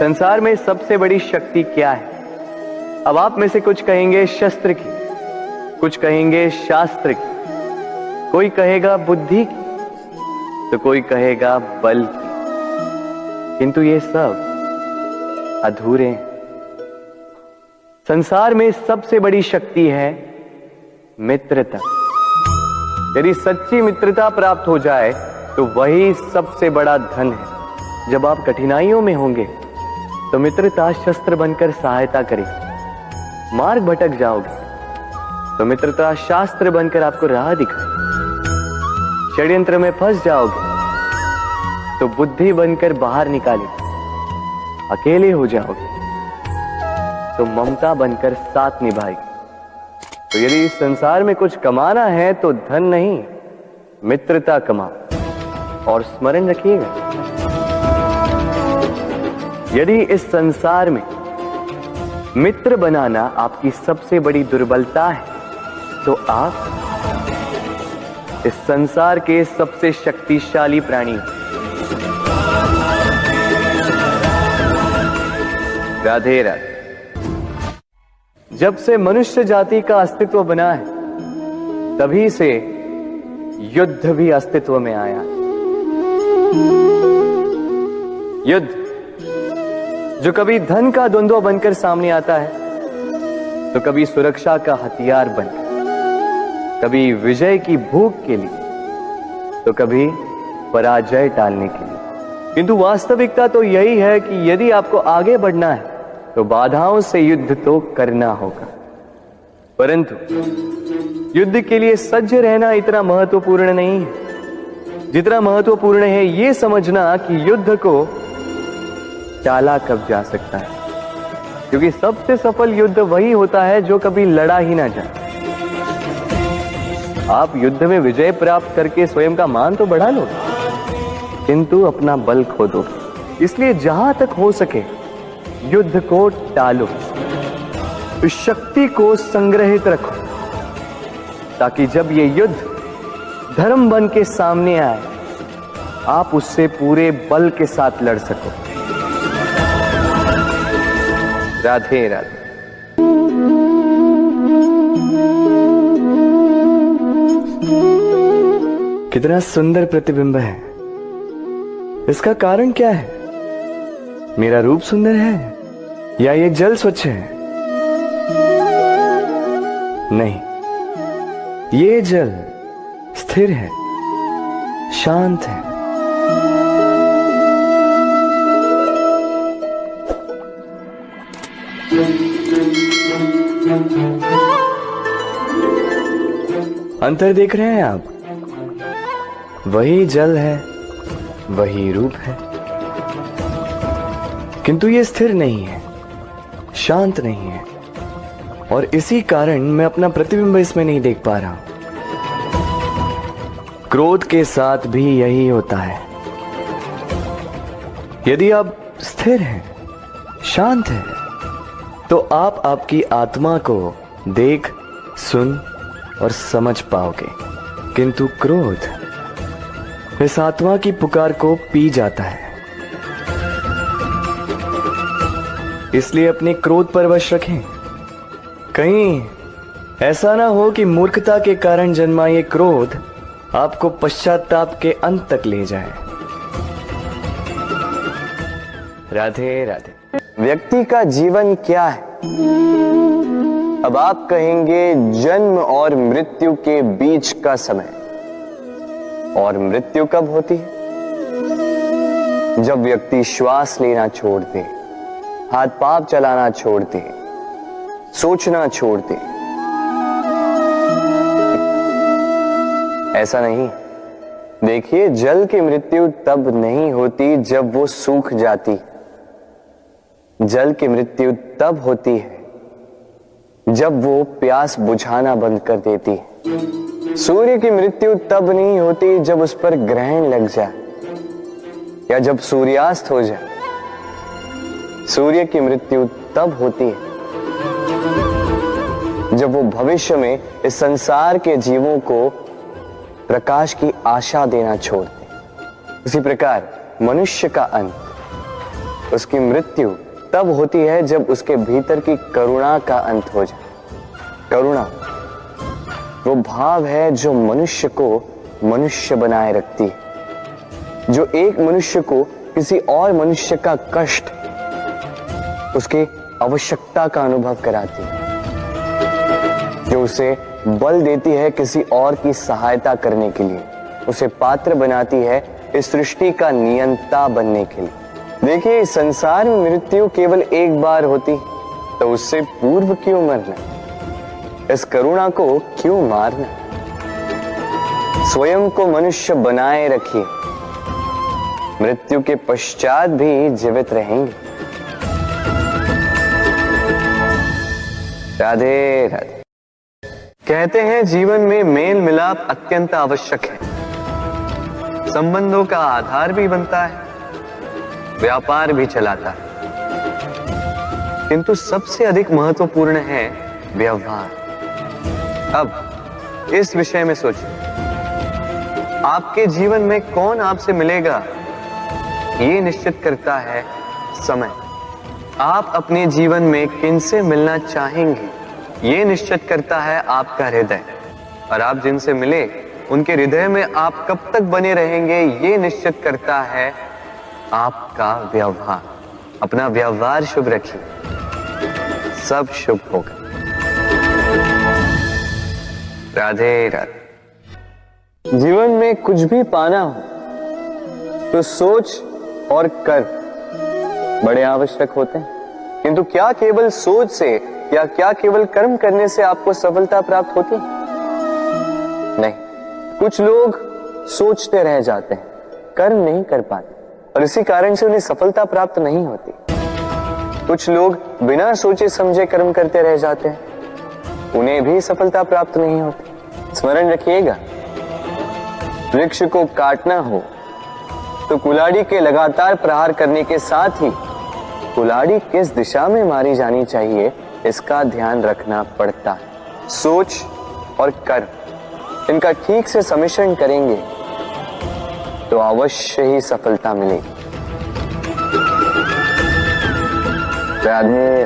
संसार में सबसे बड़ी शक्ति क्या है? अब आप में से कुछ कहेंगे शस्त्र की, कुछ कहेंगे शास्त्र की, कोई कहेगा बुद्धि की, तो कोई कहेगा बल की। किंतु ये सब अधूरे हैं। संसार में सबसे बड़ी शक्ति है मित्रता। यदि सच्ची मित्रता प्राप्त हो जाए तो वही सबसे बड़ा धन है। जब आप कठिनाइयों में होंगे तो मित्रता शस्त्र बनकर सहायता करेगी। मार्ग भटक जाओगे तो मित्रता शास्त्र बनकर आपको राह दिखाएगी। षड्यंत्र में फंस जाओगे तो बुद्धि बनकर बाहर निकालेगी। अकेले हो जाओगे तो ममता बनकर साथ निभाएगी। तो यदि इस संसार में कुछ कमाना है तो धन नहीं, मित्रता कमाओ। और स्मरण रखिएगा, यदि इस संसार में मित्र बनाना आपकी सबसे बड़ी दुर्बलता है तो आप इस संसार के सबसे शक्तिशाली प्राणी हो। राधे राधे। जब से मनुष्य जाति का अस्तित्व बना है तभी से युद्ध भी अस्तित्व में आया। युद्ध जो कभी धन का द्वंद्व बनकर सामने आता है तो कभी सुरक्षा का हथियार बनकर, कभी विजय की भूख के लिए तो कभी पराजय टालने के लिए। किंतु वास्तविकता तो यही है कि यदि आपको आगे बढ़ना है तो बाधाओं से युद्ध तो करना होगा। परंतु युद्ध के लिए सज्ज रहना इतना महत्वपूर्ण नहीं है जितना महत्वपूर्ण है यह समझना कि युद्ध को टाला कब जा सकता है। क्योंकि सबसे सफल युद्ध वही होता है जो कभी लड़ा ही ना जाए। आप युद्ध में विजय प्राप्त करके स्वयं का मान तो बढ़ा लो, किंतु अपना बल खो दो। इसलिए जहां तक हो सके युद्ध को टालो, इस शक्ति को संग्रहित रखो, ताकि जब ये युद्ध धर्म बन के सामने आए आप उससे पूरे बल के साथ लड़ सको। राधे राधे। कितना सुंदर प्रतिबिंब है। इसका कारण क्या है? मेरा रूप सुंदर है या ये जल स्वच्छ है? नहीं, ये जल स्थिर है, शांत है। अंतर देख रहे हैं आप? वही जल है, वही रूप है, किंतु ये स्थिर नहीं है, शांत नहीं है। और इसी कारण मैं अपना प्रतिबिंब इसमें नहीं देख पा रहा हूं। क्रोध के साथ भी यही होता है। यदि आप स्थिर हैं, शांत हैं, तो आप आपकी आत्मा को देख, सुन और समझ पाओगे। किंतु क्रोध इस आत्मा की पुकार को पी जाता है। इसलिए अपने क्रोध पर वश रखें। कहीं ऐसा ना हो कि मूर्खता के कारण जन्मा ये क्रोध आपको पश्चाताप के अंत तक ले जाए। राधे राधे। व्यक्ति का जीवन क्या है? अब आप कहेंगे जन्म और मृत्यु के बीच का समय। और मृत्यु कब होती है? जब व्यक्ति श्वास लेना छोड़ दे, हाथ पांव चलाना छोड़ दे, सोचना छोड़ दे। ऐसा नहीं। देखिए, जल की मृत्यु तब नहीं होती जब वो सूख जाती। जल की मृत्यु तब होती है जब वो प्यास बुझाना बंद कर देती है। सूर्य की मृत्यु तब नहीं होती जब उस पर ग्रहण लग जाए या जब सूर्यास्त हो जाए। सूर्य की मृत्यु तब होती है जब वो भविष्य में इस संसार के जीवों को प्रकाश की आशा देना छोड़ दे। उसी प्रकार मनुष्य का अंत उसकी मृत्यु तब होती है जब उसके भीतर की करुणा का अंत हो जाए। करुणा वो भाव है जो मनुष्य को मनुष्य बनाए रखती है, जो एक मनुष्य को किसी और मनुष्य का कष्ट, उसकी आवश्यकता का अनुभव कराती है, जो उसे बल देती है किसी और की सहायता करने के लिए, उसे पात्र बनाती है इस सृष्टि का नियंता बनने के लिए। देखिए, इस संसार में मृत्यु केवल एक बार होती, तो उससे पूर्व क्यों मरना? इस करुणा को क्यों मारना? स्वयं को मनुष्य बनाए रखिए, मृत्यु के पश्चात भी जीवित रहेंगे। राधे राधे। कहते हैं जीवन में मेल मिलाप अत्यंत आवश्यक है, संबंधों का आधार भी बनता है, व्यापार भी चलाता है, किंतु सबसे अधिक महत्वपूर्ण है व्यवहार। अब इस विषय में सोचिए, आपके जीवन में कौन आपसे मिलेगा ये निश्चित करता है समय। आप अपने जीवन में किनसे मिलना चाहेंगे ये निश्चित करता है आपका हृदय, और आप जिनसे मिले उनके हृदय में आप कब तक बने रहेंगे ये निश्चित करता है आपका व्यवहार। अपना व्यवहार शुभ रखिए, सब शुभ होगा। राधे राधे। जीवन में कुछ भी पाना हो तो सोच और कर बड़े आवश्यक होते हैं, किंतु क्या केवल सोच से या क्या केवल कर्म करने से आपको सफलता प्राप्त होती है? नहीं, कुछ लोग सोचते रह जाते हैं, कर्म नहीं कर पाते, और इसी कारण से उन्हें सफलता प्राप्त नहीं होती। कुछ लोग बिना सोचे समझे कर्म करते रह जाते हैं, उन्हें भी सफलता प्राप्त नहीं होती। स्मरण रखिएगा, वृक्ष को काटना हो तो कुल्हाड़ी के लगातार प्रहार करने के साथ ही कुल्हाड़ी किस दिशा में मारी जानी चाहिए इसका ध्यान रखना पड़ता है। सोच और कर्म इनका ठीक से सम्मिश्रण करेंगे तो अवश्य ही सफलता मिलेगी। राधे।